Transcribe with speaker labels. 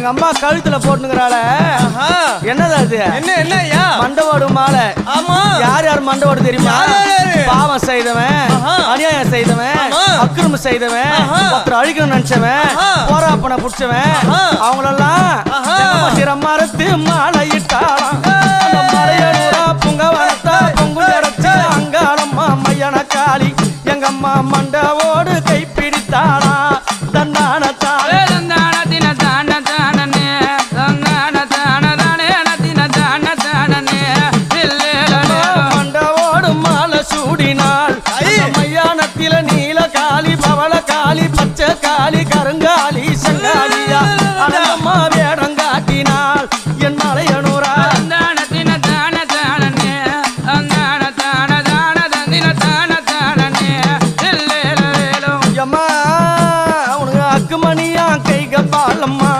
Speaker 1: எங்க அம்மா கழுத்துல போட்டுங்கறாள என்னது அது
Speaker 2: என்ன ஐயா
Speaker 1: மண்டவோடு மாலை
Speaker 2: ஆமா
Speaker 1: யார் யார் மண்டவோடு தெரியுமா பாவம் செய்தவன் அநியாயம் செய்தவன் அக்கிரமம் செய்தவன் ஒருத்தர் அழிக்கணும்னு நினைச்சவன் போராப்பனை புடிச்சவன் அவங்களெல்லாம் சிரமரத்து மாலை இட்டாளாம்